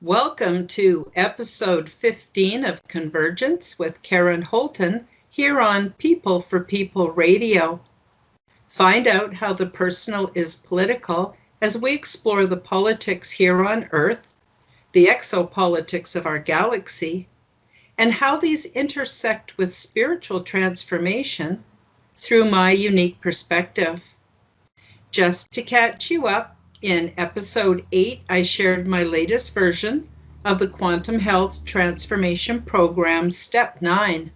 Welcome to episode 15 of Convergence with Karen Holton here on People for People Radio. Find out how the personal is political as we explore the politics here on Earth, the exopolitics of our galaxy, and how these intersect with spiritual transformation through my unique perspective. Just to catch you up, in episode 8, I shared my latest version of the Quantum Health Transformation Program, Step 9,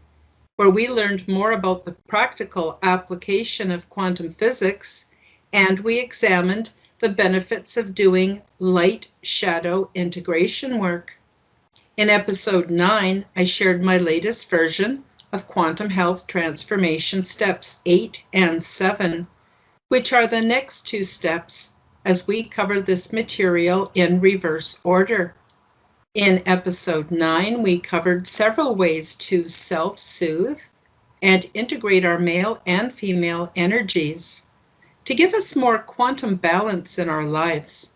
where we learned more about the practical application of quantum physics, and we examined the benefits of doing light-shadow integration work. In episode 9, I shared my latest version of Quantum Health Transformation Steps 8 and 7, which are the next two steps as we cover this material in reverse order. In episode 9, we covered several ways to self-soothe and integrate our male and female energies to give us more quantum balance in our lives.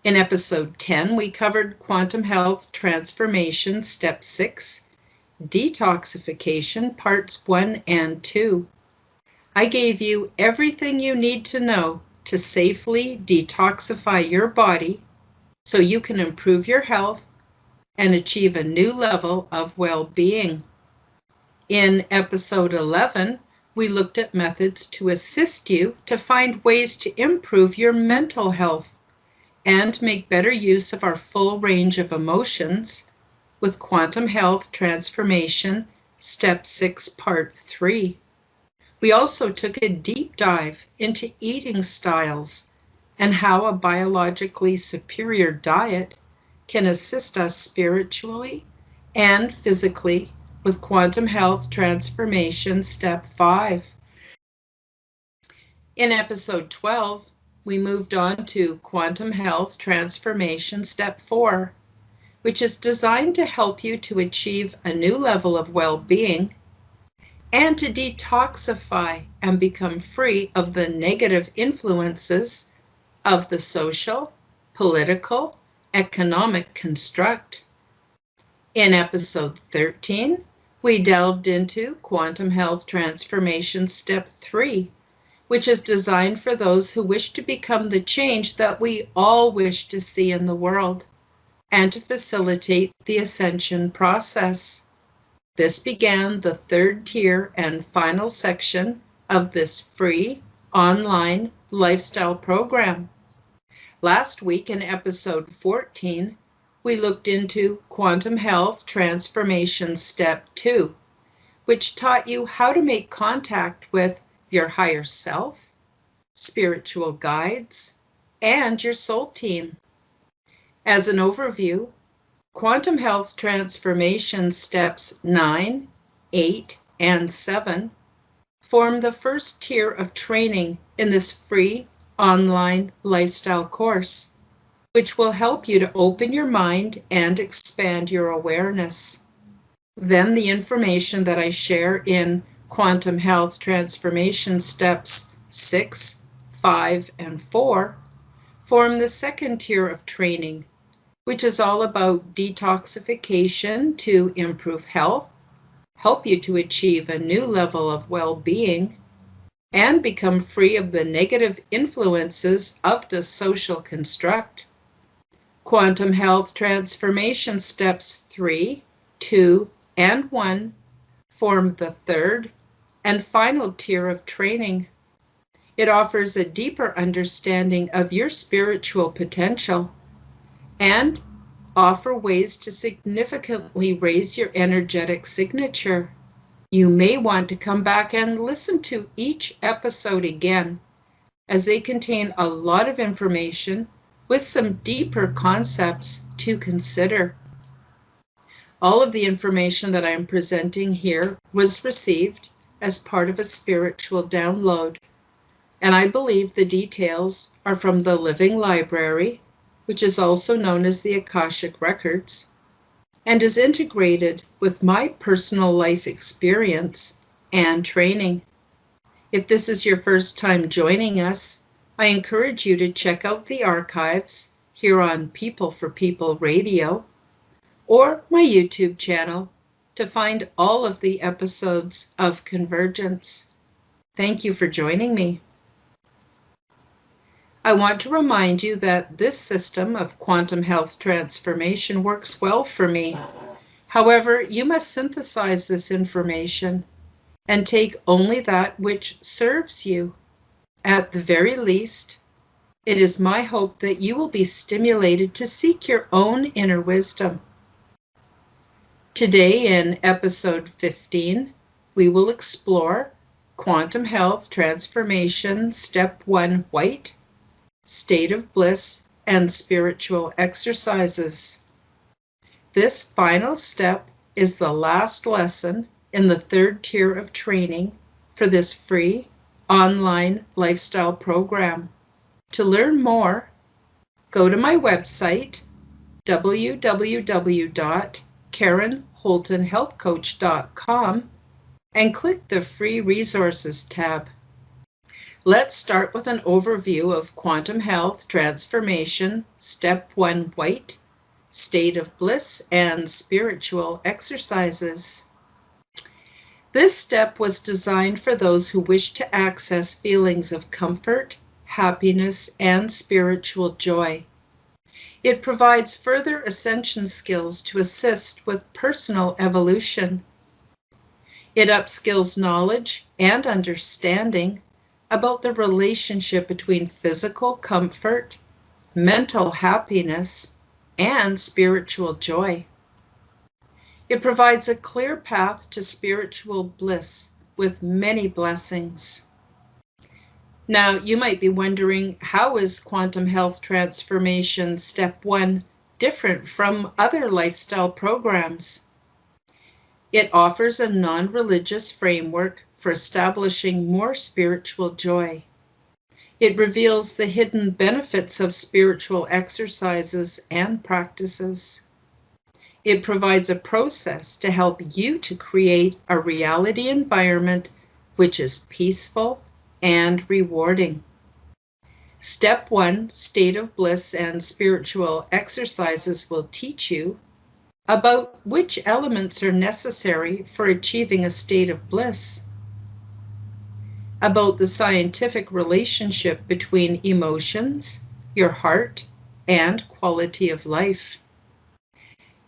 In episode 10, we covered Quantum Health Transformation Step 6, Detoxification Parts 1 and 2. I gave you everything you need to know to safely detoxify your body so you can improve your health and achieve a new level of well-being. In episode 11, we looked at methods to assist you to find ways to improve your mental health and make better use of our full range of emotions with Quantum Health Transformation Step 6 Part 3. We also took a deep dive into eating styles and how a biologically superior diet can assist us spiritually and physically with Quantum Health Transformation Step 5. In episode 12, we moved on to Quantum Health Transformation Step 4, which is designed to help you to achieve a new level of well-being and to detoxify and become free of the negative influences of the social, political, economic construct. In episode 13, we delved into Quantum Health Transformation Step 3, which is designed for those who wish to become the change that we all wish to see in the world and to facilitate the ascension process. This began the third tier and final section of this free online lifestyle program. Last week in episode 14, we looked into Quantum Health Transformation Step 2, which taught you how to make contact with your higher self, spiritual guides, and your soul team. As an overview, Quantum Health Transformation Steps 9, 8, and 7 form the first tier of training in this free online lifestyle course, which will help you to open your mind and expand your awareness. Then the information that I share in Quantum Health Transformation Steps 6, 5, and 4 form the second tier of training, which is all about detoxification to improve health, help you to achieve a new level of well-being, and become free of the negative influences of the social construct. Quantum Health Transformation Steps 3, 2, and 1 form the third and final tier of training. It offers a deeper understanding of your spiritual potential and offer ways to significantly raise your energetic signature. You may want to come back and listen to each episode again, as they contain a lot of information with some deeper concepts to consider. All of the information that I'm presenting here was received as part of a spiritual download, and I believe the details are from the Living Library, which is also known as the Akashic Records, and is integrated with my personal life experience and training. If this is your first time joining us, I encourage you to check out the archives here on People for People Radio or my YouTube channel to find all of the episodes of Convergence. Thank you for joining me. I want to remind you that this system of quantum health transformation works well for me. However, you must synthesize this information and take only that which serves you. At the very least, it is my hope that you will be stimulated to seek your own inner wisdom. Today in episode 15, we will explore Quantum Health Transformation Step 1 White, State of Bliss, and Spiritual Exercises. This final step is the last lesson in the third tier of training for this free online lifestyle program. To learn more, go to my website, www.karenholtonhealthcoach.com, and click the Free Resources tab. Let's start with an overview of Quantum Health Transformation Step 1 White, State of Bliss, and Spiritual Exercises. This step was designed for those who wish to access feelings of comfort, happiness, and spiritual joy. It provides further ascension skills to assist with personal evolution. It upskills knowledge and understanding about the relationship between physical comfort, mental happiness, and spiritual joy. It provides a clear path to spiritual bliss with many blessings. Now, you might be wondering, how is Quantum Health Transformation Step 1 different from other lifestyle programs? It offers a non-religious framework for establishing more spiritual joy. It reveals the hidden benefits of spiritual exercises and practices. It provides a process to help you to create a reality environment which is peaceful and rewarding. Step 1, State of Bliss and Spiritual Exercises will teach you about which elements are necessary for achieving a state of bliss, about the scientific relationship between emotions, your heart, and quality of life.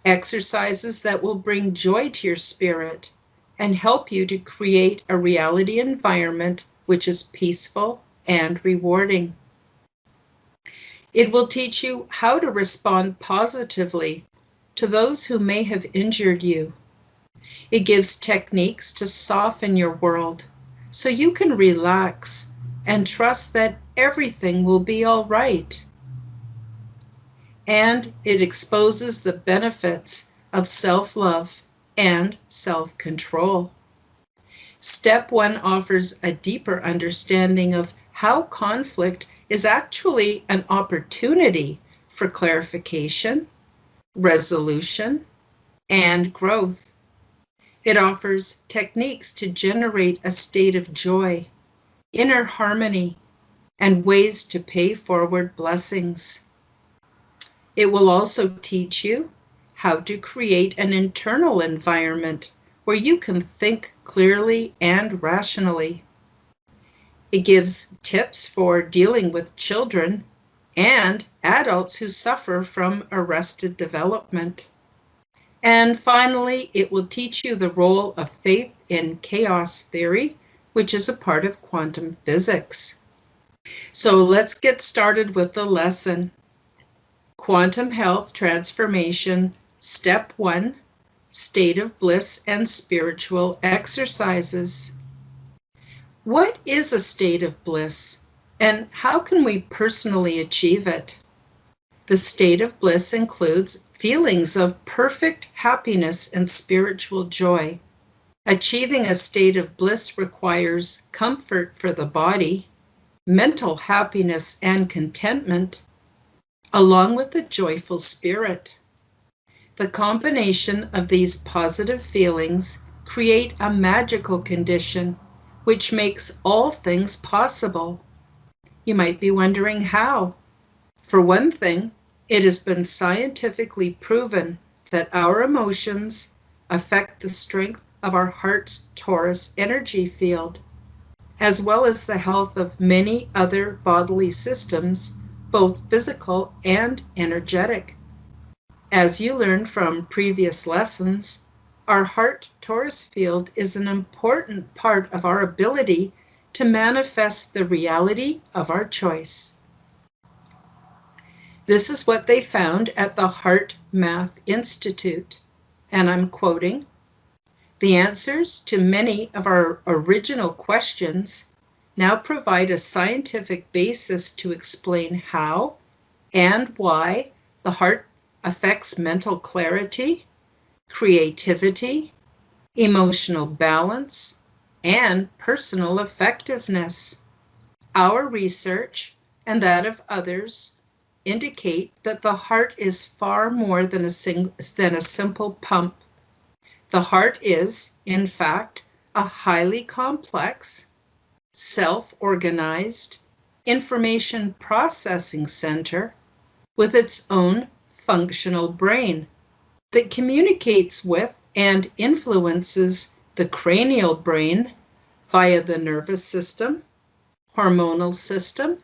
Exercises that will bring joy to your spirit and help you to create a reality environment which is peaceful and rewarding. It will teach you how to respond positively to those who may have injured you. It gives techniques to soften your world so you can relax and trust that everything will be all right. And it exposes the benefits of self-love and self-control. Step 1 offers a deeper understanding of how conflict is actually an opportunity for clarification, resolution, and growth. It offers techniques to generate a state of joy, inner harmony, and ways to pay forward blessings. It will also teach you how to create an internal environment where you can think clearly and rationally. It gives tips for dealing with children and adults who suffer from arrested development. And finally, it will teach you the role of faith in chaos theory, which is a part of quantum physics. So let's get started with the lesson. Quantum Health Transformation, Step 1, State of Bliss and Spiritual Exercises. What is a state of bliss, and how can we personally achieve it? The state of bliss includes feelings of perfect happiness and spiritual joy. Achieving a state of bliss requires comfort for the body, mental happiness and contentment, along with a joyful spirit. The combination of these positive feelings create a magical condition which makes all things possible. You might be wondering how. For one thing, It has been scientifically proven that our emotions affect the strength of our heart's torus energy field, as well as the health of many other bodily systems, both physical and energetic. As you learned from previous lessons, our heart torus field is an important part of our ability to manifest the reality of our choice. This is what they found at the Heart Math Institute, and I'm quoting, "The answers to many of our original questions now provide a scientific basis to explain how and why the heart affects mental clarity, creativity, emotional balance, and personal effectiveness. Our research and that of others indicate that the heart is far more than a simple pump. The heart is, in fact, a highly complex, self-organized information processing center with its own functional brain that communicates with and influences the cranial brain via the nervous system, hormonal system,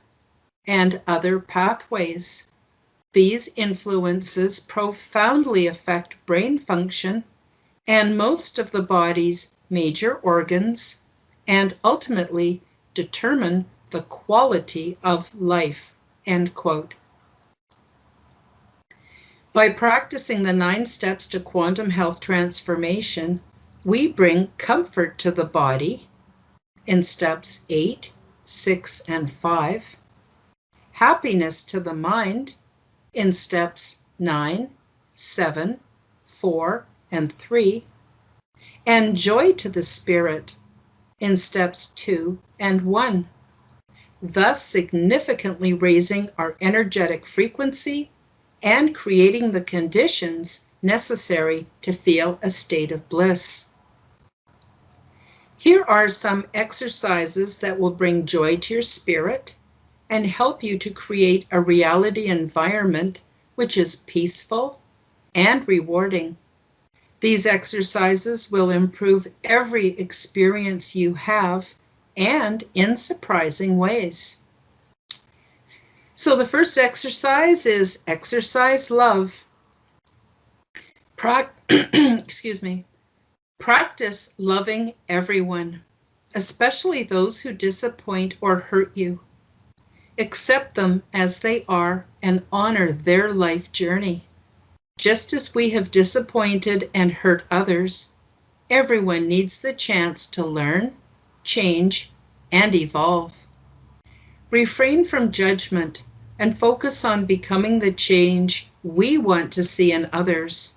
and other pathways. These influences profoundly affect brain function and most of the body's major organs, and ultimately determine the quality of life." End quote. By practicing the 9 steps to quantum health transformation, we bring comfort to the body in steps 8, 6, and 5, happiness to the mind in steps 9, 7, 4, and 3, and joy to the spirit in steps 2 and 1, thus significantly raising our energetic frequency and creating the conditions necessary to feel a state of bliss. Here are some exercises that will bring joy to your spirit and help you to create a reality environment which is peaceful and rewarding. These exercises will improve every experience you have, and in surprising ways. So the first exercise is exercise love. Excuse me. Practice loving everyone, especially those who disappoint or hurt you. Accept them as they are and honor their life journey. Just as we have disappointed and hurt others, everyone needs the chance to learn, change, and evolve. Refrain from judgment and focus on becoming the change we want to see in others.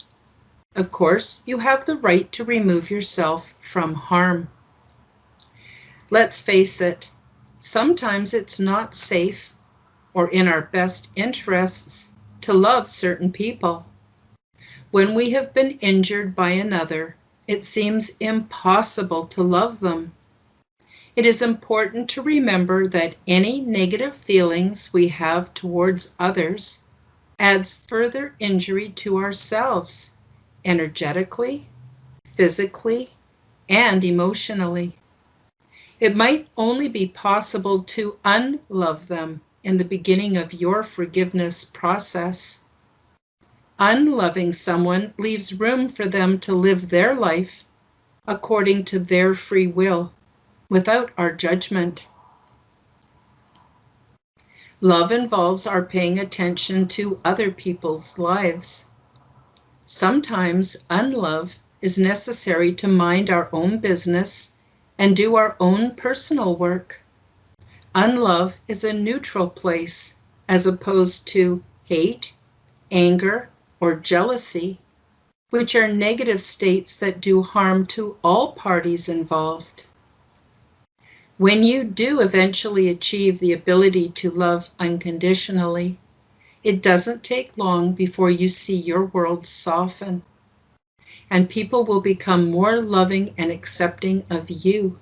Of course, you have the right to remove yourself from harm. Let's face it, sometimes it's not safe or in our best interests to love certain people. When we have been injured by another, it seems impossible to love them. It is important to remember that any negative feelings we have towards others adds further injury to ourselves, energetically, physically, and emotionally. It might only be possible to unlove them in the beginning of your forgiveness process. Unloving someone leaves room for them to live their life according to their free will, without our judgment. Love involves our paying attention to other people's lives. Sometimes unlove is necessary to mind our own business and do our own personal work. Unlove is a neutral place as opposed to hate, anger, or jealousy, which are negative states that do harm to all parties involved. When you do eventually achieve the ability to love unconditionally, it doesn't take long before you see your world soften, and people will become more loving and accepting of you.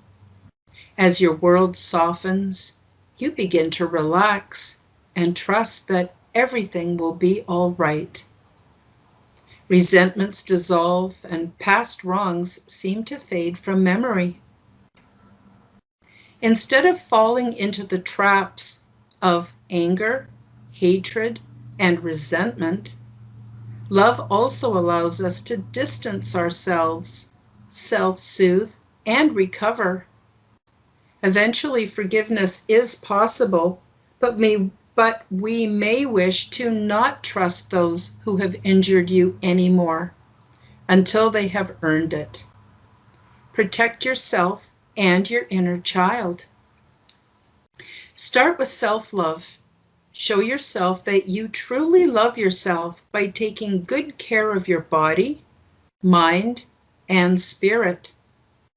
As your world softens, you begin to relax and trust that everything will be all right. Resentments dissolve and past wrongs seem to fade from memory. Instead of falling into the traps of anger, hatred, and resentment, love also allows us to distance ourselves, self-soothe, and recover. Eventually, forgiveness is possible, but we may wish to not trust those who have injured you anymore until they have earned it. Protect yourself and your inner child. Start with self-love. Show yourself that you truly love yourself by taking good care of your body, mind, and spirit.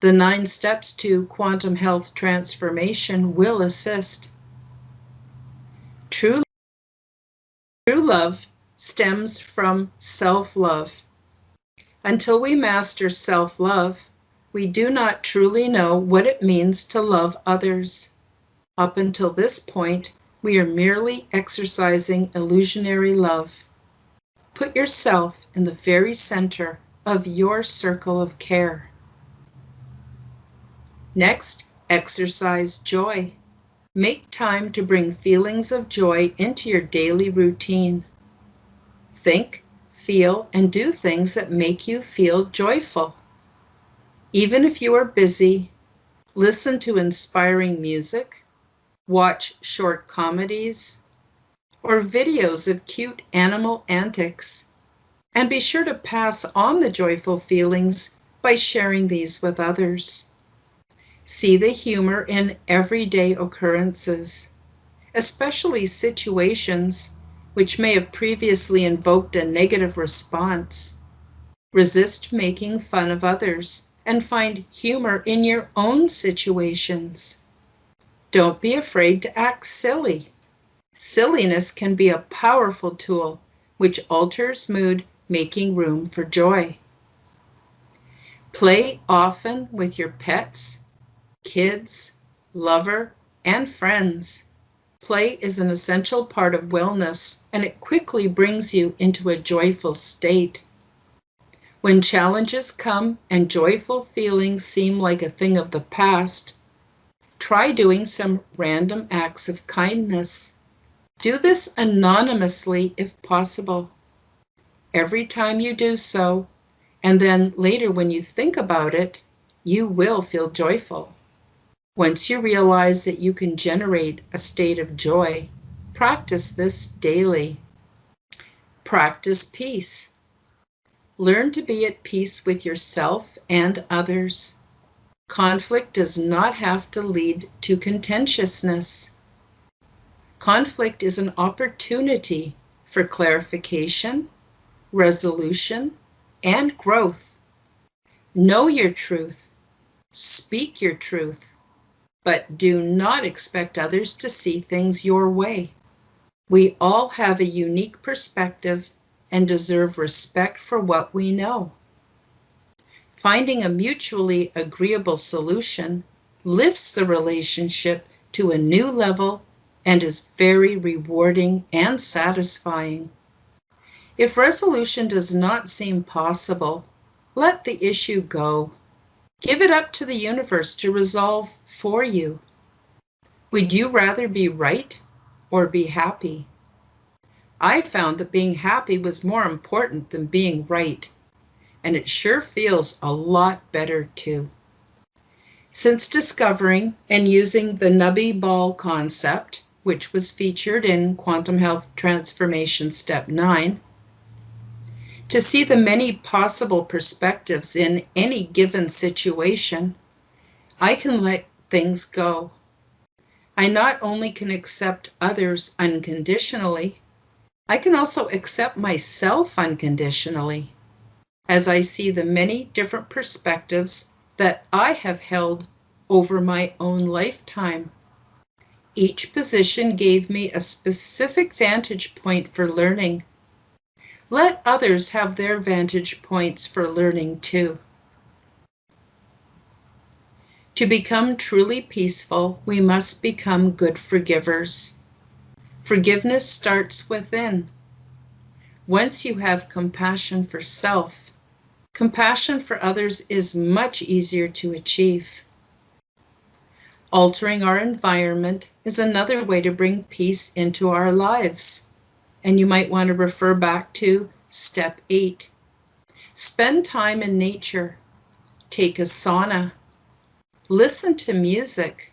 The 9 steps to quantum health transformation will assist. True love stems from self-love. Until we master self-love, we do not truly know what it means to love others. Up until this point, we are merely exercising illusionary love. Put yourself in the very center of your circle of care. Next, exercise joy. Make time to bring feelings of joy into your daily routine. Think, feel, and do things that make you feel joyful. Even if you are busy, listen to inspiring music, watch short comedies, or videos of cute animal antics, and be sure to pass on the joyful feelings by sharing these with others. See the humor in everyday occurrences, especially situations which may have previously invoked a negative response. Resist making fun of others and find humor in your own situations. Don't be afraid to act silly. Silliness can be a powerful tool which alters mood, making room for joy. Play often with your pets, kids, lover, and friends. Play is an essential part of wellness, and it quickly brings you into a joyful state. When challenges come and joyful feelings seem like a thing of the past, try doing some random acts of kindness. Do this anonymously if possible. Every time you do so, and then later when you think about it, you will feel joyful. Once you realize that you can generate a state of joy, practice this daily. Practice peace. Learn to be at peace with yourself and others. Conflict does not have to lead to contentiousness. Conflict is an opportunity for clarification, resolution, and growth. Know your truth. Speak your truth. But do not expect others to see things your way. We all have a unique perspective and deserve respect for what we know. Finding a mutually agreeable solution lifts the relationship to a new level and is very rewarding and satisfying. If resolution does not seem possible, let the issue go. Give it up to the universe to resolve for you. Would you rather be right or be happy? I found that being happy was more important than being right, and it sure feels a lot better too. Since discovering and using the nubby ball concept, which was featured in Quantum Health Transformation Step 9, to see the many possible perspectives in any given situation, I can let things go. I not only can accept others unconditionally, I can also accept myself unconditionally, as I see the many different perspectives that I have held over my own lifetime. Each position gave me a specific vantage point for learning. Let others have their vantage points for learning too. To become truly peaceful, we must become good forgivers. Forgiveness starts within. Once you have compassion for self, compassion for others is much easier to achieve. Altering our environment is another way to bring peace into our lives. And you might want to refer back to step 8. Spend time in nature. Take a sauna. Listen to music.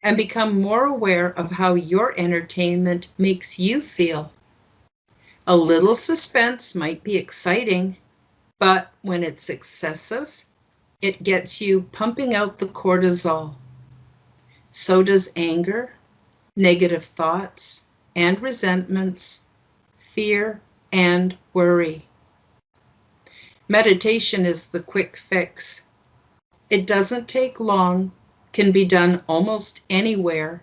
And become more aware of how your entertainment makes you feel. A little suspense might be exciting, but when it's excessive, it gets you pumping out the cortisol. So does anger, negative thoughts, and resentments, fear, and worry. Meditation is the quick fix. It doesn't take long, can be done almost anywhere,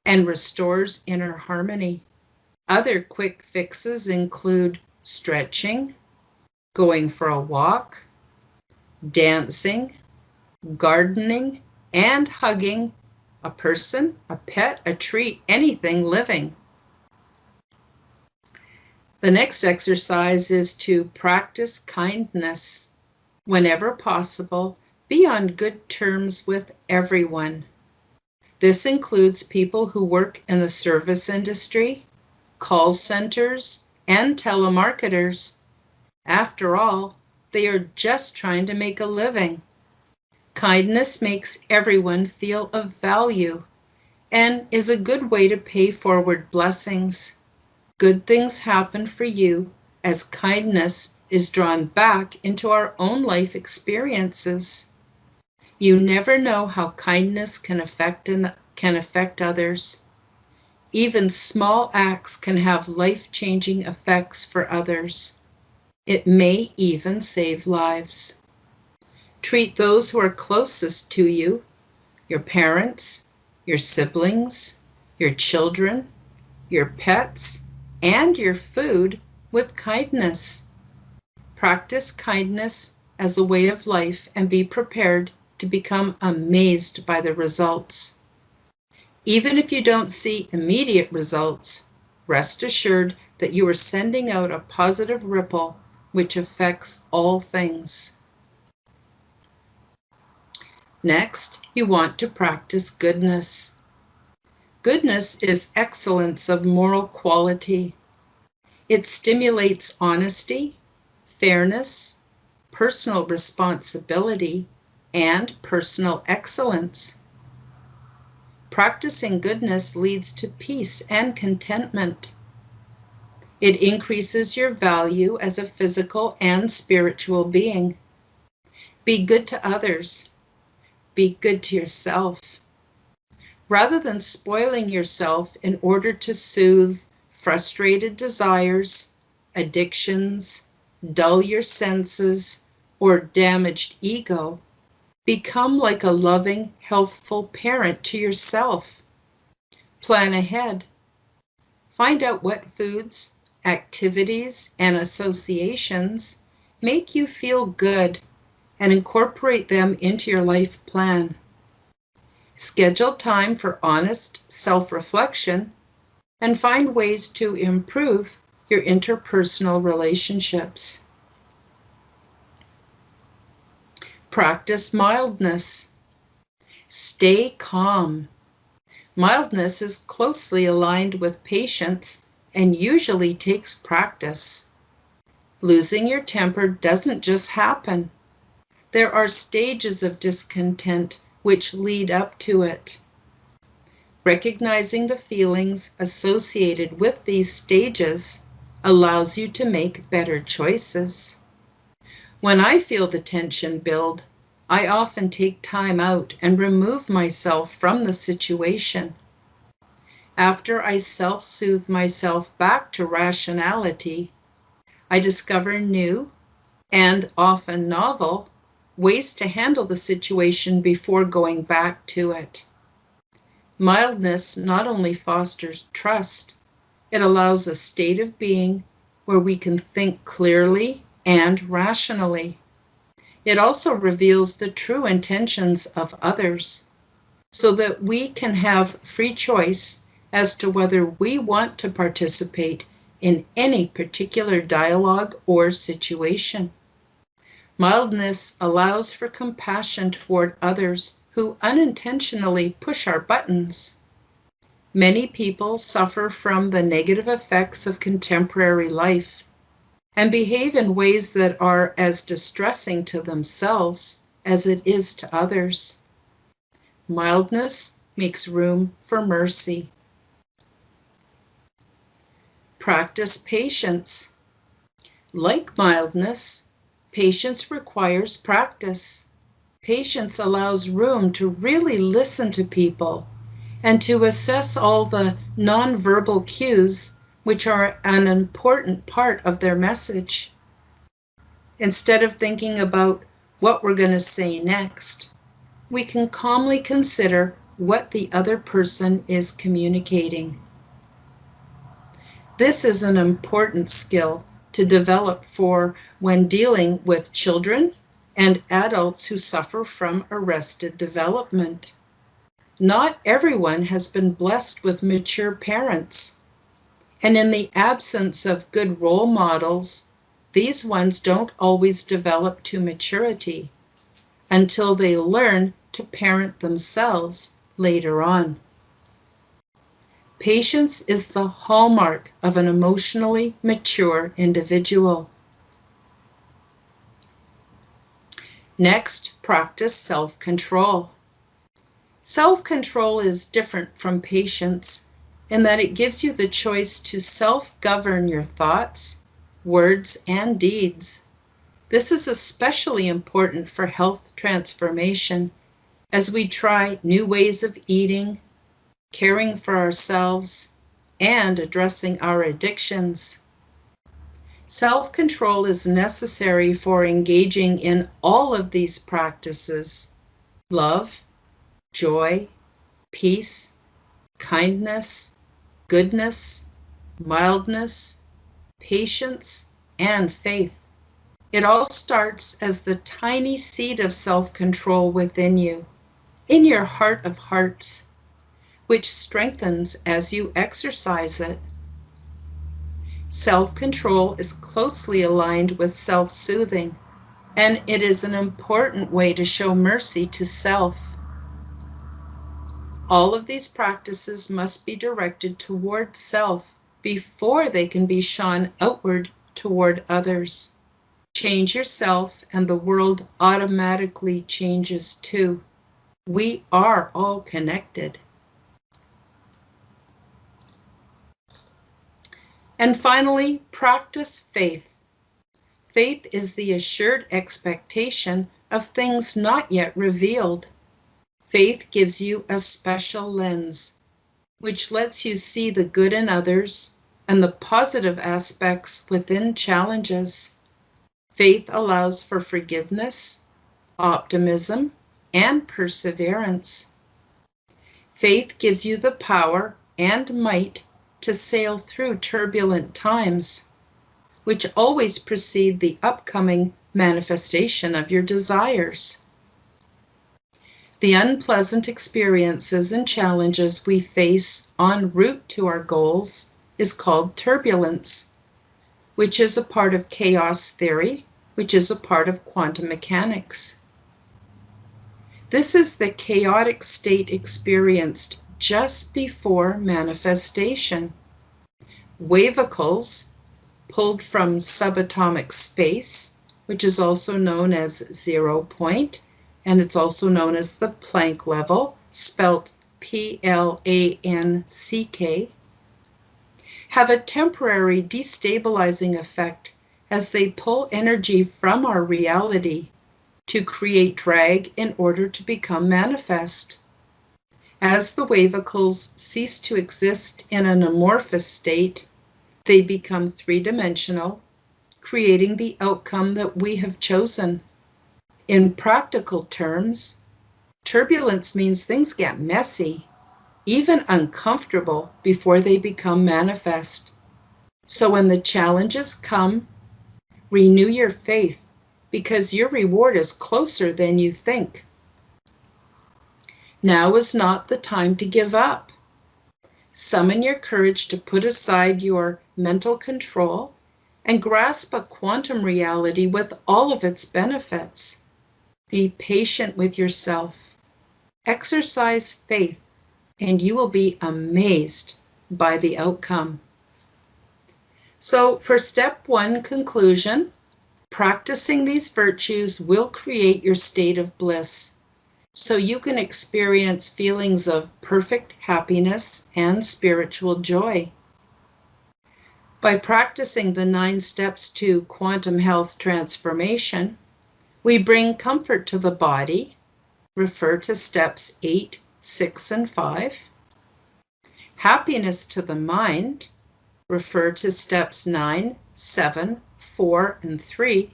and restores inner harmony. Other quick fixes include stretching, going for a walk, dancing, gardening, and hugging a person, a pet, a tree, anything living. The next exercise is to practice kindness. Whenever possible, be on good terms with everyone. This includes people who work in the service industry, call centers, and telemarketers. After all, they are just trying to make a living. Kindness makes everyone feel of value and is a good way to pay forward blessings. Good things happen for you as kindness is drawn back into our own life experiences. You never know how kindness can affect others. Even small acts can have life-changing effects for others. It may even save lives. Treat those who are closest to you, your parents, your siblings, your children, your pets, and your food with kindness. Practice kindness as a way of life and be prepared to become amazed by the results. Even if you don't see immediate results, rest assured that you are sending out a positive ripple which affects all things. Next, you want to practice goodness. Goodness is excellence of moral quality. It stimulates honesty, fairness, personal responsibility, and personal excellence. Practicing goodness leads to peace and contentment. It increases your value as a physical and spiritual being. Be good to others. Be good to yourself. Rather than spoiling yourself in order to soothe frustrated desires, addictions, dull your senses, or damaged ego, become like a loving, healthful parent to yourself. Plan ahead. Find out what foods, activities, and associations make you feel good and incorporate them into your life plan. Schedule time for honest self-reflection and find ways to improve your interpersonal relationships. Practice mildness. Stay calm. Mildness is closely aligned with patience and usually takes practice. Losing your temper doesn't just happen. There are stages of discontent which lead up to it. Recognizing the feelings associated with these stages allows you to make better choices. When I feel the tension build, I often take time out and remove myself from the situation. After I self-soothe myself back to rationality, I discover new and often novel ways to handle the situation before going back to it. Mildness not only fosters trust, it allows a state of being where we can think clearly and rationally. It also reveals the true intentions of others so that we can have free choice as to whether we want to participate in any particular dialogue or situation. Mildness allows for compassion toward others who unintentionally push our buttons. Many people suffer from the negative effects of contemporary life and behave in ways that are as distressing to themselves as it is to others. Mildness makes room for mercy. Practice patience. Like mildness, patience requires practice. Patience allows room to really listen to people and to assess all the nonverbal cues which are an important part of their message. Instead of thinking about what we're going to say next, we can calmly consider what the other person is communicating. This is an important skill to develop for when dealing with children and adults who suffer from arrested development. Not everyone has been blessed with mature parents, and in the absence of good role models, these ones don't always develop to maturity until they learn to parent themselves later on. Patience is the hallmark of an emotionally mature individual. Next, practice self-control. Self-control is different from patience in that it gives you the choice to self-govern your thoughts, words, and deeds. This is especially important for health transformation as we try new ways of eating, caring for ourselves, and addressing our addictions. Self-control is necessary for engaging in all of these practices: love, joy, peace, kindness, goodness, mildness, patience, and faith. It all starts as the tiny seed of self-control within you, in your heart of hearts, which strengthens as you exercise it. Self-control is closely aligned with self-soothing, and it is an important way to show mercy to self. All of these practices must be directed toward self before they can be shone outward toward others. Change yourself, and the world automatically changes too. We are all connected. And finally, practice faith. Faith is the assured expectation of things not yet revealed. Faith gives you a special lens, which lets you see the good in others and the positive aspects within challenges. Faith allows for forgiveness, optimism, and perseverance. Faith gives you the power and might to sail through turbulent times, which always precede the upcoming manifestation of your desires. The unpleasant experiences and challenges we face en route to our goals is called turbulence, which is a part of chaos theory, which is a part of quantum mechanics. This is the chaotic state experienced just before manifestation. Wavicles, pulled from subatomic space, which is also known as 0 point, and it's also known as the Planck level, spelt Planck, have a temporary destabilizing effect as they pull energy from our reality to create drag in order to become manifest. As the wavicles cease to exist in an amorphous state, they become three-dimensional, creating the outcome that we have chosen. In practical terms, turbulence means things get messy, even uncomfortable, before they become manifest. So when the challenges come, renew your faith, because your reward is closer than you think. Now is not the time to give up. Summon your courage to put aside your mental control and grasp a quantum reality with all of its benefits. Be patient with yourself. Exercise faith, and you will be amazed by the outcome. So for step 1 conclusion, practicing these virtues will create your state of bliss, so you can experience feelings of perfect happiness and spiritual joy. By practicing the 9 steps to quantum health transformation, we bring comfort to the body. Refer to steps 8, 6, and 5. Happiness to the mind. Refer to steps 9, 7, 4, and 3.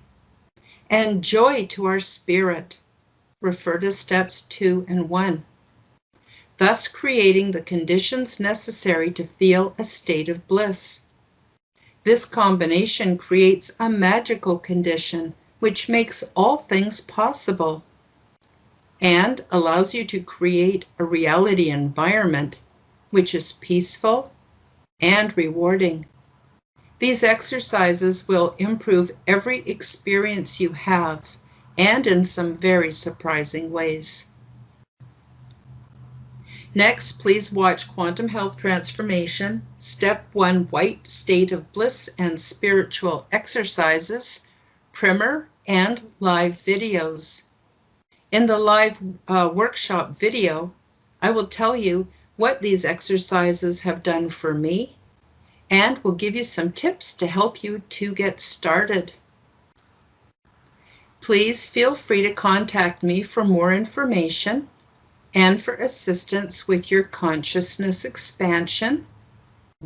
And joy to our spirit. Refer to steps 2 and 1. Thus creating the conditions necessary to feel a state of bliss. This combination creates a magical condition which makes all things possible and allows you to create a reality environment which is peaceful and rewarding. These exercises will improve every experience you have, and in some very surprising ways. Next, please watch Quantum Health Transformation, Step 1 White State of Bliss and Spiritual Exercises, primer, and live videos. In the live workshop video, I will tell you what these exercises have done for me and will give you some tips to help you to get started. Please feel free to contact me for more information and for assistance with your consciousness expansion,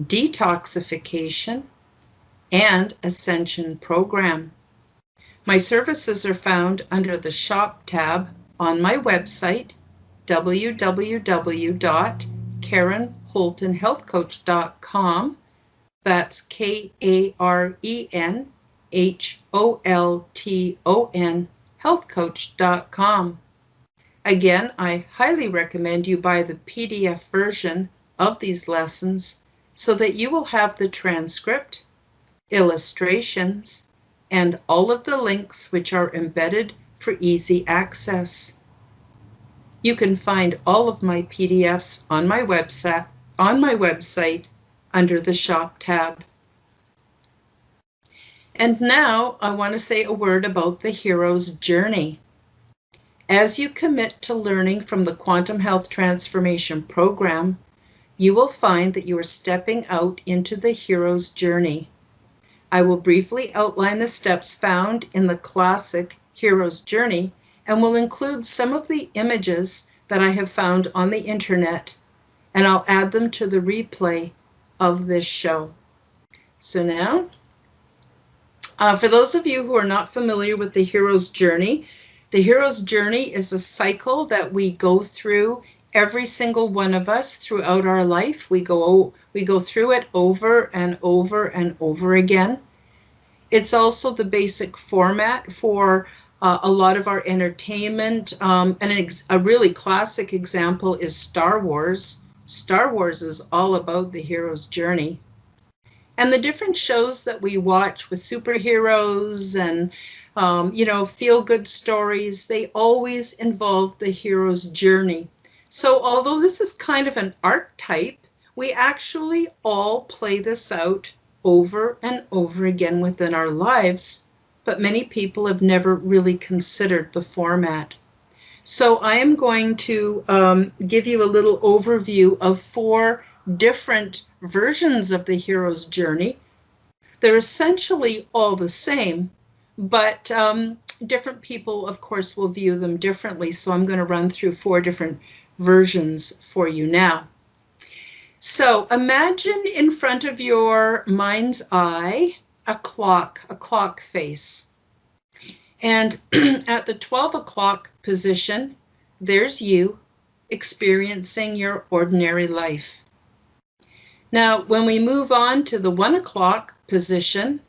detoxification, and ascension program. My services are found under the Shop tab on my website, www.karenholtonhealthcoach.com. That's KarenHolton, healthcoach.com. Again, I highly recommend you buy the PDF version of these lessons so that you will have the transcript, illustrations, and all of the links which are embedded for easy access. You can find all of my PDFs on my website under the Shop tab. And now I want to say a word about the hero's journey. As you commit to learning from the Quantum Health Transformation Program, you will find that you are stepping out into the hero's journey. I will briefly outline the steps found in the classic Hero's Journey and will include some of the images that I have found on the internet, and I'll add them to the replay of this show. So now, for those of you who are not familiar with the hero's journey is a cycle that we go through, every single one of us throughout our life. We go through it over and over and over again. It's also the basic format for a lot of our entertainment. A really classic example is Star Wars. Star Wars is all about the hero's journey. And the different shows that we watch with superheroes and, feel-good stories, they always involve the hero's journey. So although this is kind of an archetype, we actually all play this out over and over again within our lives, but many people have never really considered the format. So I am going to give you a little overview of 4 different versions of the hero's journey. They're essentially all the same, but different people, of course, will view them differently. So I'm going to run through 4 different versions for you now. So imagine in front of your mind's eye a clock face. And at the 12 o'clock position, there's you experiencing your ordinary life. Now, when we move on to the 1 o'clock position,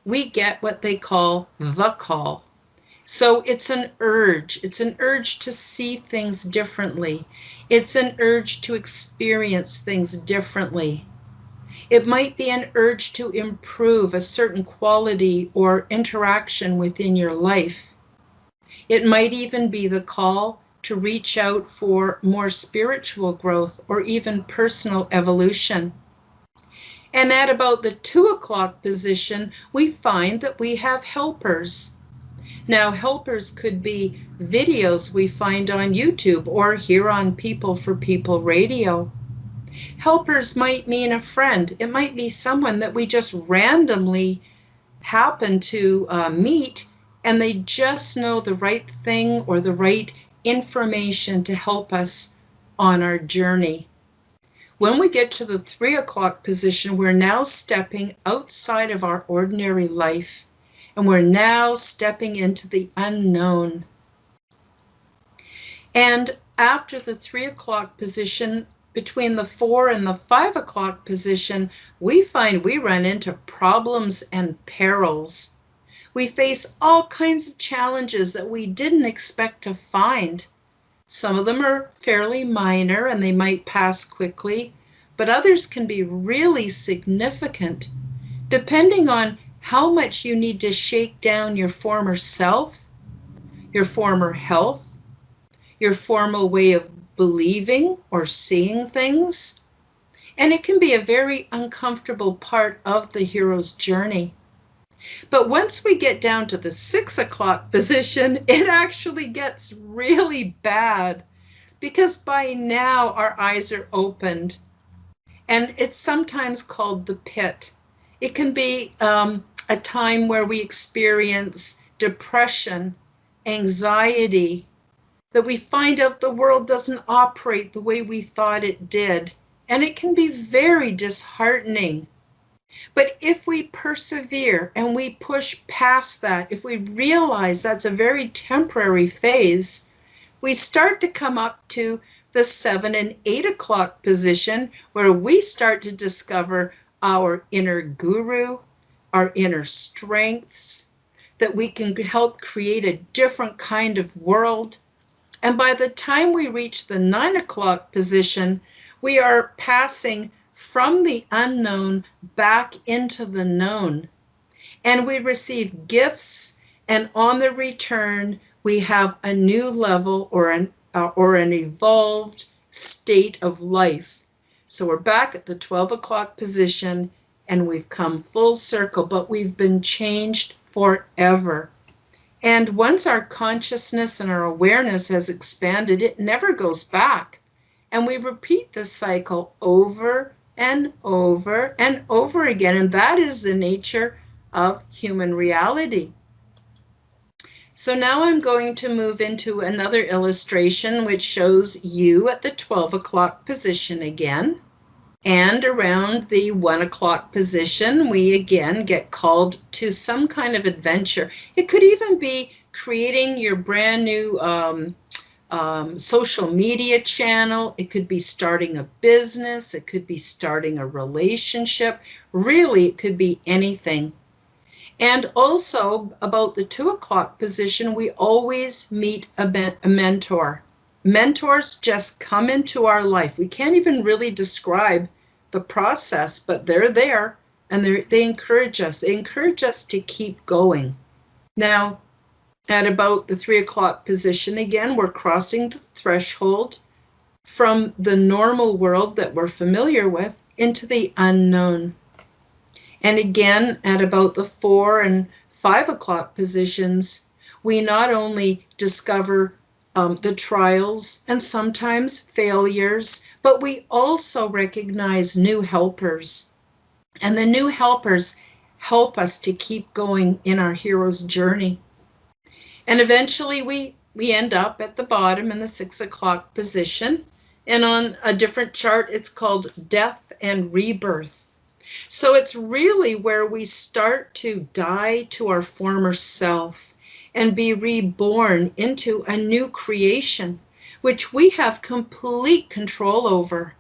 we get what they call the call. So it's an urge. It's an urge to see things differently. It's an urge to experience things differently. It might be an urge to improve a certain quality or interaction within your life. It might even be the call to reach out for more spiritual growth or even personal evolution. And at about the 2 o'clock position, we find that we have helpers. Now, helpers could be videos we find on YouTube or here on People for People radio. Helpers might mean a friend. It might be someone that we just randomly happen to meet, and they just know the right thing or the right information to help us on our journey. When we get to the 3 o'clock position, we're now stepping outside of our ordinary life, and we're now stepping into the unknown. And after the 3 o'clock position, between the 4 and the 5 o'clock position, we find we run into problems and perils. We face all kinds of challenges that we didn't expect to find. Some of them are fairly minor and they might pass quickly, but others can be really significant, depending on how much you need to shake down your former self, your former health, your former way of believing or seeing things. And it can be a very uncomfortable part of the hero's journey. But once we get down to the 6 o'clock position, it actually gets really bad because by now our eyes are opened. And it's sometimes called the pit. It can be a time where we experience depression, anxiety, that we find out the world doesn't operate the way we thought it did. And it can be very disheartening. But if we persevere and we push past that, if we realize that's a very temporary phase, we start to come up to the 7 and 8 o'clock position where we start to discover our inner guru, our inner strengths, that we can help create a different kind of world. And by the time we reach the 9 o'clock position, we are passing from the unknown back into the known. And we receive gifts, and on the return, we have a new level or an evolved state of life. So we're back at the 12 o'clock position, and we've come full circle, but we've been changed forever. And once our consciousness and our awareness has expanded, it never goes back. And we repeat this cycle over and over and over again. And that is the nature of human reality. So now I'm going to move into another illustration which shows you at the 12 o'clock position again. And around the 1 o'clock position, we again get called to some kind of adventure. It could even be creating your brand new social media channel. It could be starting a business. It could be starting a relationship. Really, it could be anything. And also about the 2 o'clock position, we always meet a mentor. Mentors just come into our life. We can't even really describe the process, but they're there and they encourage us. They encourage us to keep going. Now, at about the 3 o'clock position, again, we're crossing the threshold from the normal world that we're familiar with into the unknown. And again, at about the 4 and 5 o'clock positions, we not only discover the trials and sometimes failures, but we also recognize new helpers. And the new helpers help us to keep going in our hero's journey. And eventually we end up at the bottom in the 6 o'clock position. And on a different chart, it's called death and rebirth. So it's really where we start to die to our former self and be reborn into a new creation, which we have complete control over.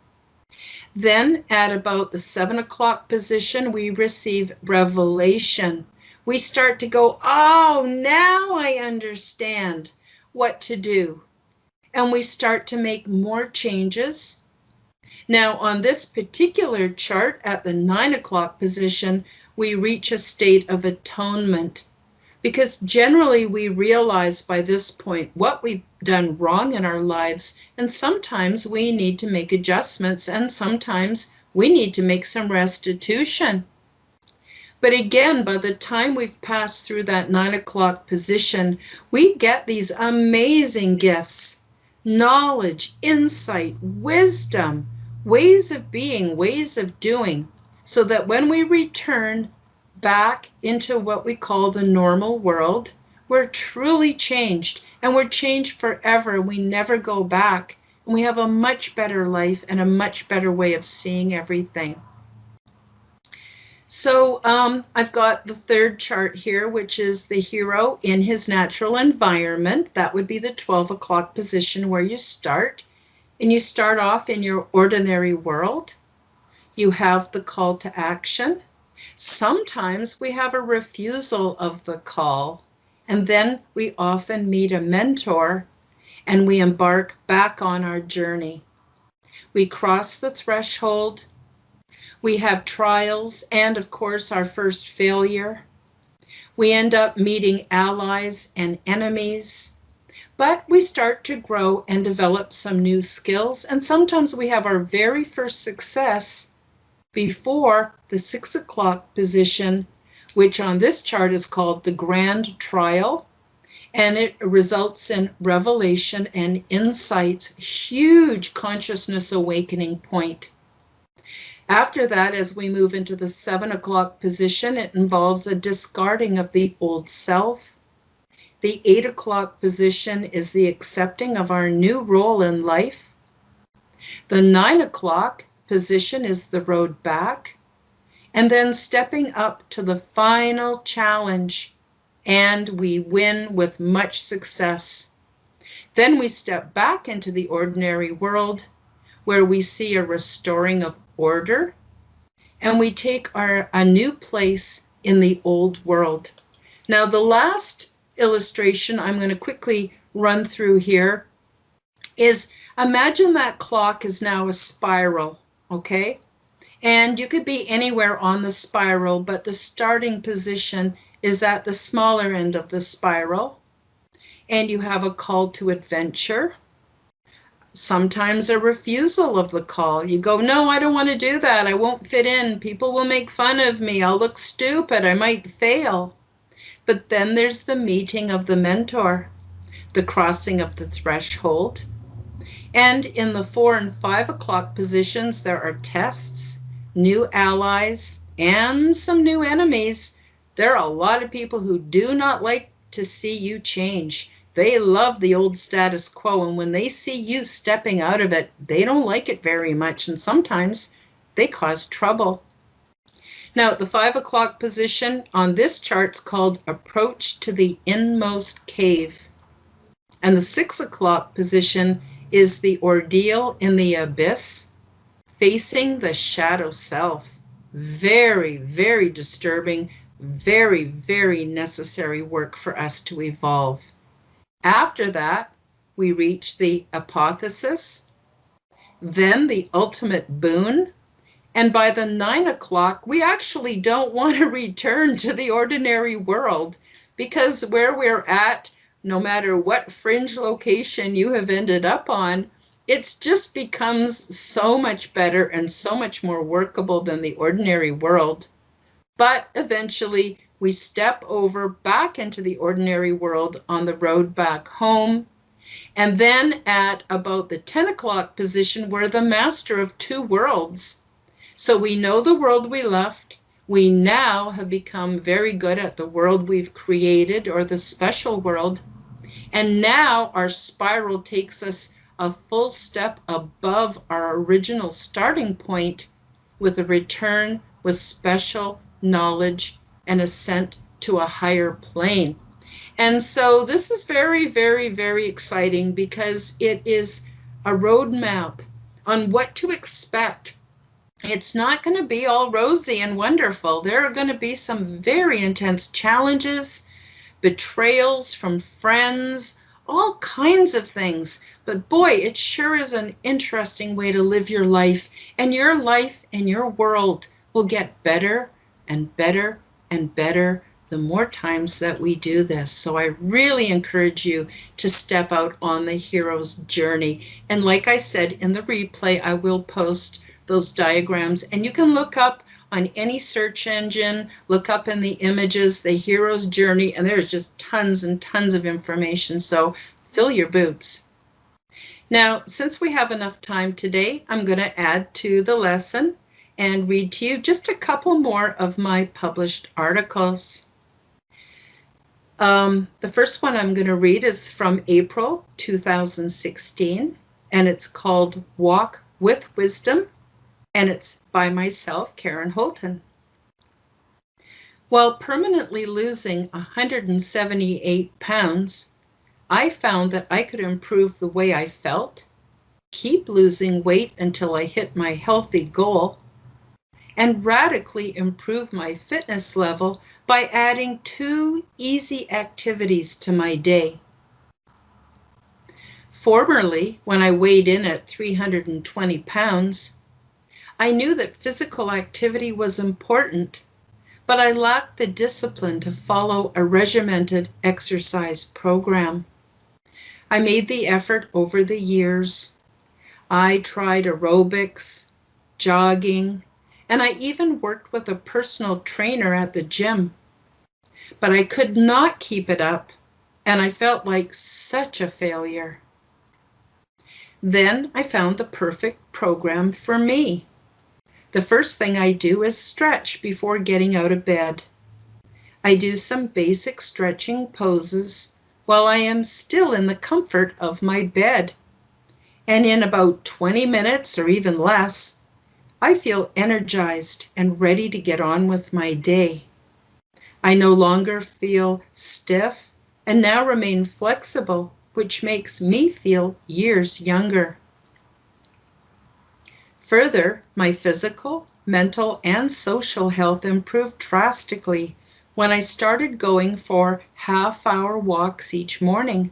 Then at about the 7 o'clock position, we receive revelation. We start to go, oh, now I understand what to do. And we start to make more changes. Now, on this particular chart at the 9 o'clock position, we reach a state of atonement. Because generally we realize by this point what we've done wrong in our lives, and sometimes we need to make adjustments, and sometimes we need to make some restitution. But again, by the time we've passed through that 9 o'clock position, we get these amazing gifts: knowledge, insight, wisdom, ways of being, ways of doing, so that when we return back into what we call the normal world, we're truly changed, and we're changed forever. We never go back, and we have a much better life and a much better way of seeing everything. So I've got the third chart here, which is the hero in his natural environment. That would be the 12 o'clock position where you start. And you start off in your ordinary world. You have the call to action. Sometimes we have a refusal of the call, and then we often meet a mentor and we embark back on our journey. We cross the threshold. We have trials and, of course, our first failure. We end up meeting allies and enemies, but we start to grow and develop some new skills, and sometimes we have our very first success before the 6 o'clock position, which on this chart is called the Grand Trial, and it results in revelation and insights, huge consciousness awakening point. After that, as we move into the 7 o'clock position, it involves a discarding of the old self. The 8 o'clock position is the accepting of our new role in life. The 9 o'clock position is the road back, and then stepping up to the final challenge, and we win with much success. Then we step back into the ordinary world, where we see a restoring of order, and we take a new place in the old world. Now, the last illustration I'm going to quickly run through here is, imagine that clock is now a spiral, okay? And you could be anywhere on the spiral, but the starting position is at the smaller end of the spiral, and you have a call to adventure. Sometimes a refusal of the call. You go, no, I don't want to do that. I won't fit in. People will make fun of me. I'll look stupid. I might fail. But then there's the meeting of the mentor, the crossing of the threshold. And in the 4 and 5 o'clock positions, there are tests, new allies, and some new enemies. There are a lot of people who do not like to see you change. They love the old status quo, and when they see you stepping out of it, they don't like it very much, and sometimes they cause trouble. Now, the 5 o'clock position on this chart's called Approach to the Inmost Cave. And the 6 o'clock position is the Ordeal in the Abyss, facing the shadow self. Very, very disturbing, very, very necessary work for us to evolve. After that, we reach the apotheosis, then the ultimate boon, and by the 9 o'clock, we actually don't want to return to the ordinary world, because where we're at, no matter what fringe location you have ended up on, it just becomes so much better and so much more workable than the ordinary world. But eventually, we step over back into the ordinary world on the road back home. And then at about the 10 o'clock position, we're the master of two worlds. So we know the world we left. We now have become very good at the world we've created, or the special world. And now our spiral takes us a full step above our original starting point, with a return with special knowledge and ascent to a higher plane. And so this is very, very, very exciting, because it is a roadmap on what to expect. It's not going to be all rosy and wonderful. There are going to be some very intense challenges, betrayals from friends, all kinds of things. But boy, it sure is an interesting way to live your life and your world will get better and better and better the more times that we do this. So I really encourage you to step out on the hero's journey. And like I said in the replay, I will post those diagrams and you can look up on any search engine, look up in the images, the hero's journey, and there's just tons and tons of information. So fill your boots. Now, since we have enough time today, I'm going to add to the lesson and read to you just a couple more of my published articles. The first one I'm going to read is from April 2016, and it's called Walk with Wisdom, and it's by myself, Karen Holton. While permanently losing 178 pounds, I found that I could improve the way I felt, keep losing weight until I hit my healthy goal, and radically improve my fitness level by adding 2 easy activities to my day. Formerly, when I weighed in at 320 pounds, I knew that physical activity was important, but I lacked the discipline to follow a regimented exercise program. I made the effort over the years. I tried aerobics, jogging, and I even worked with a personal trainer at the gym. But I could not keep it up, and I felt like such a failure. Then I found the perfect program for me. The first thing I do is stretch before getting out of bed. I do some basic stretching poses while I am still in the comfort of my bed. And in about 20 minutes or even less, I feel energized and ready to get on with my day. I no longer feel stiff and now remain flexible, which makes me feel years younger. Further, my physical, mental, and social health improved drastically when I started going for half-hour walks each morning.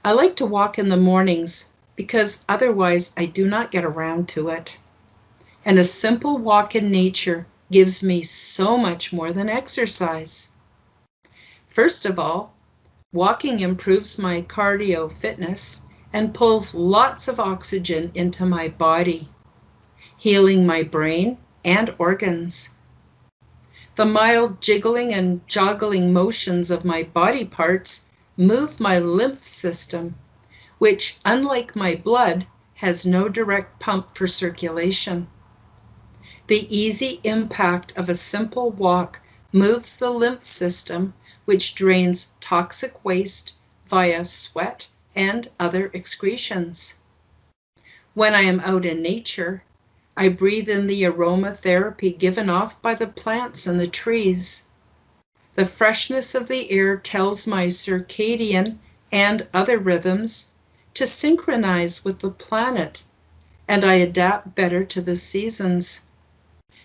I like to walk in the mornings because otherwise I do not get around to it. And a simple walk in nature gives me so much more than exercise. First of all, walking improves my cardio fitness and pulls lots of oxygen into my body, healing my brain and organs. The mild jiggling and joggling motions of my body parts move my lymph system, which, unlike my blood, has no direct pump for circulation. The easy impact of a simple walk moves the lymph system, which drains toxic waste via sweat and other excretions. When I am out in nature, I breathe in the aromatherapy given off by the plants and the trees. The freshness of the air tells my circadian and other rhythms to synchronize with the planet, and I adapt better to the seasons.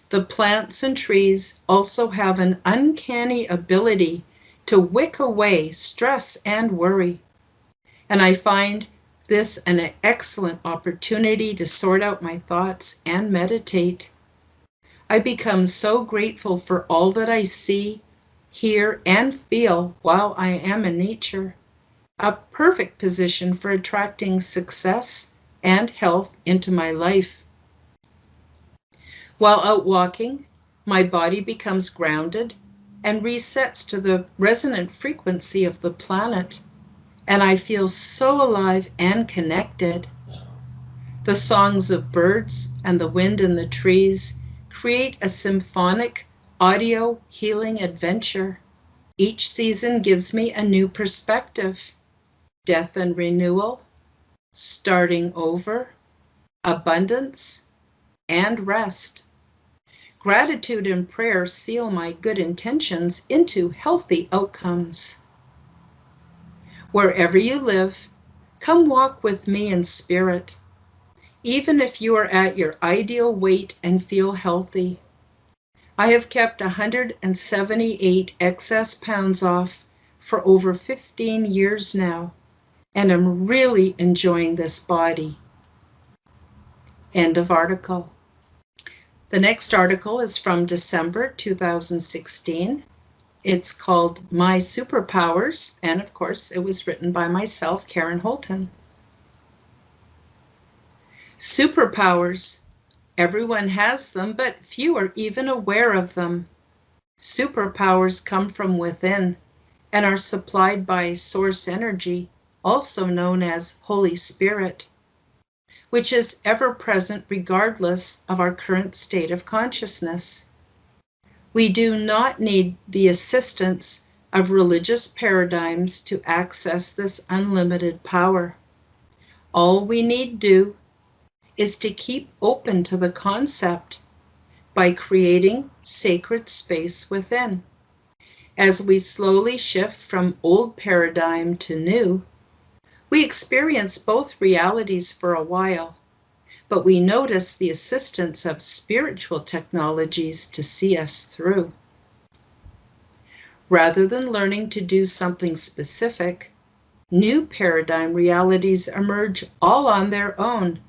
The plants and trees also have an uncanny ability to wick away stress and worry. And I find this an excellent opportunity to sort out my thoughts and meditate. I become so grateful for all that I see, hear, and feel while I am in nature. A perfect position for attracting success and health into my life. While out walking, my body becomes grounded and resets to the resonant frequency of the planet, and I feel so alive and connected. The songs of birds and the wind in the trees create a symphonic audio healing adventure. Each season gives me a new perspective: death and renewal, starting over, abundance, and rest. Gratitude and prayer seal my good intentions into healthy outcomes. Wherever you live, come walk with me in spirit, even if you are at your ideal weight and feel healthy. I have kept 178 excess pounds off for over 15 years now, and I'm really enjoying this body. End of article. The next article is from December 2016. It's called My Superpowers, and of course, it was written by myself, Karen Holton. Superpowers. Everyone has them, but few are even aware of them. Superpowers come from within and are supplied by source energy, also known as Holy Spirit, which is ever present regardless of our current state of consciousness. We do not need the assistance of religious paradigms to access this unlimited power. All we need do is to keep open to the concept by creating sacred space within. As we slowly shift from old paradigm to new, we experience both realities for a while, but we notice the assistance of spiritual technologies to see us through. Rather than learning to do something specific, new paradigm realities emerge all on their own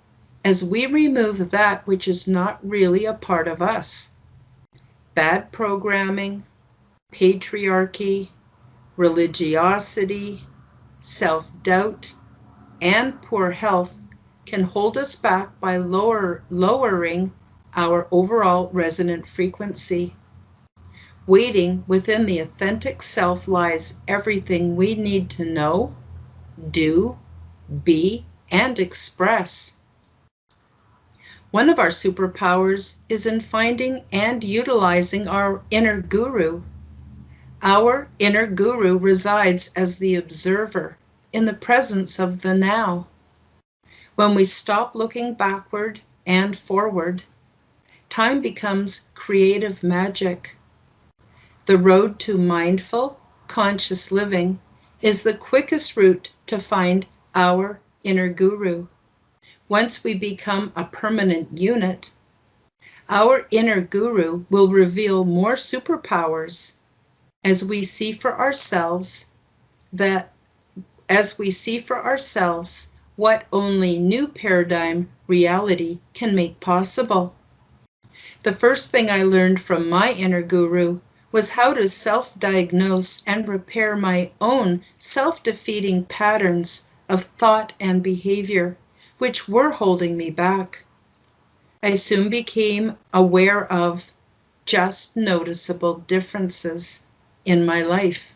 as we remove that which is not really a part of us. Bad programming, patriarchy, religiosity, self-doubt, and poor health can hold us back by lowering our overall resonant frequency. Waiting within the authentic self lies everything we need to know, do, be, and express. One of our superpowers is in finding and utilizing our inner guru. Our inner guru resides as the observer in the presence of the now. When we stop looking backward and forward, time becomes creative magic. The road to mindful, conscious living is the quickest route to find our inner guru. Once we become a permanent unit, our inner guru will reveal more superpowers as we see for ourselves what only new paradigm reality can make possible. The first thing I learned from my inner guru was how to self-diagnose and repair my own self-defeating patterns of thought and behavior, which were holding me back. I soon became aware of just noticeable differences in my life.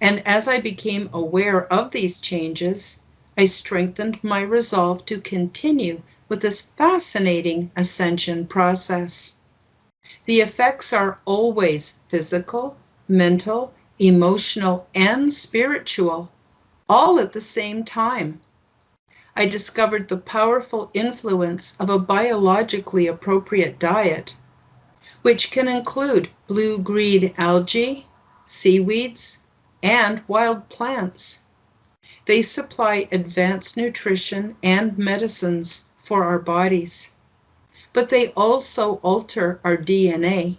And as I became aware of these changes, I strengthened my resolve to continue with this fascinating ascension process. The effects are always physical, mental, emotional, and spiritual, all at the same time. I discovered the powerful influence of a biologically appropriate diet, which can include blue-green algae, seaweeds, and wild plants. They supply advanced nutrition and medicines for our bodies, but they also alter our DNA,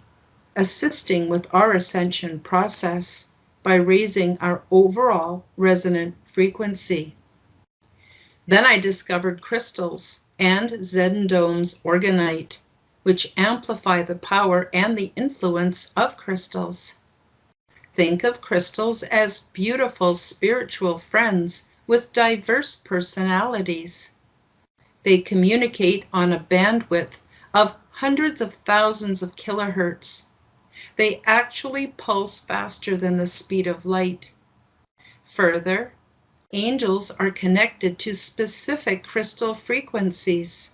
assisting with our ascension process by raising our overall resonant frequency. Then I discovered crystals and Zendome's orgonite, which amplify the power and the influence of crystals. Think of crystals as beautiful spiritual friends with diverse personalities. They communicate on a bandwidth of hundreds of thousands of kilohertz. They actually pulse faster than the speed of light. Further, angels are connected to specific crystal frequencies,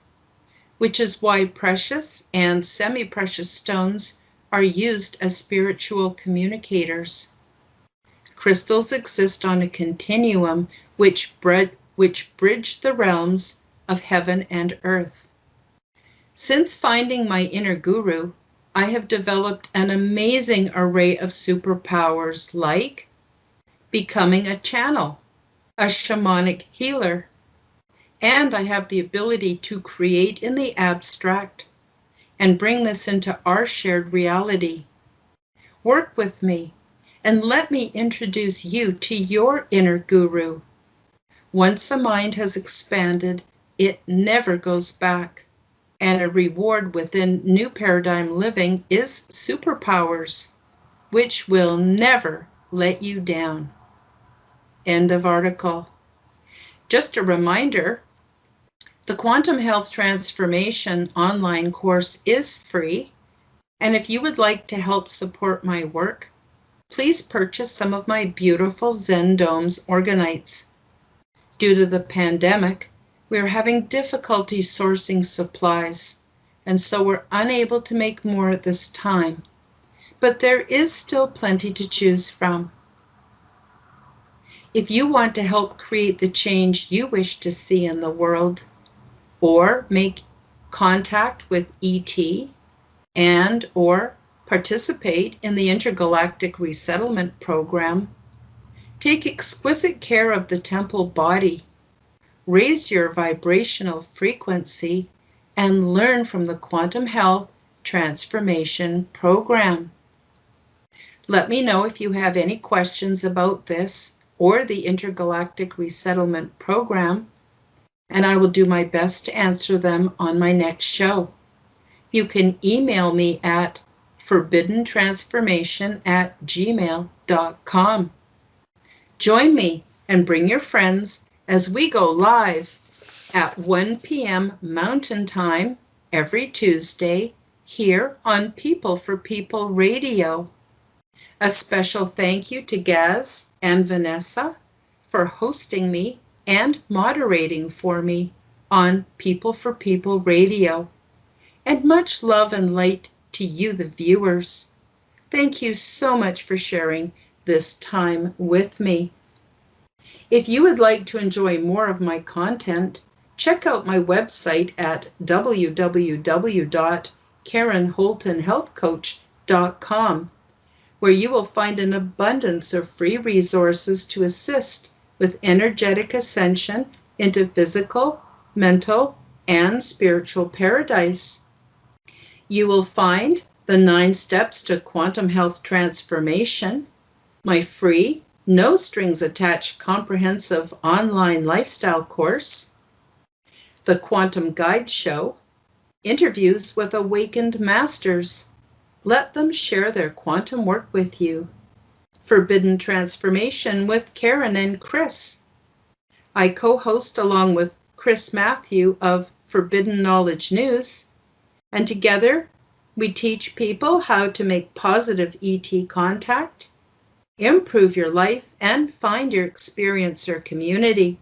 which is why precious and semi-precious stones are used as spiritual communicators. Crystals exist on a continuum which bridge the realms of heaven and earth. Since finding my inner guru, I have developed an amazing array of superpowers like becoming a channel, a shamanic healer, and I have the ability to create in the abstract and bring this into our shared reality. Work with me And let me introduce you to your inner guru. Once a mind has expanded, it never goes back. And a reward within new paradigm living is superpowers, which will never let you down. End of article. Just a reminder, the Quantum Health Transformation online course is free. And if you would like to help support my work, please purchase some of my beautiful Zen Domes organites. Due to the pandemic, we are having difficulty sourcing supplies, and so we're unable to make more at this time. But there is still plenty to choose from. If you want to help create the change you wish to see in the world, or make contact with ET and/or participate in the Intergalactic Resettlement Program, take exquisite care of the temple body, raise your vibrational frequency, and learn from the Quantum Health Transformation Program. Let me know if you have any questions about this or the Intergalactic Resettlement Program, and I will do my best to answer them on my next show. You can email me at forbiddentransformation@gmail.com. Join me and bring your friends as we go live at 1 p.m. Mountain Time every Tuesday here on People for People Radio. A special thank you to Gaz and Vanessa for hosting me and moderating for me on People for People Radio. And much love and light to you, the viewers. Thank you so much for sharing this time with me. If you would like to enjoy more of my content, check out my website at www.karenholtonhealthcoach.com, where you will find an abundance of free resources to assist with energetic ascension into physical, mental, and spiritual paradise. You will find the 9 Steps to Quantum Health Transformation, my free, no strings attached comprehensive online lifestyle course, the Quantum Guide Show, interviews with awakened masters. Let them share their quantum work with you. Forbidden Transformation with Karen and Chris. I co-host along with Chris Matthew of Forbidden Knowledge News, and together we teach people how to make positive ET contact, improve your life, and find your experiencer community.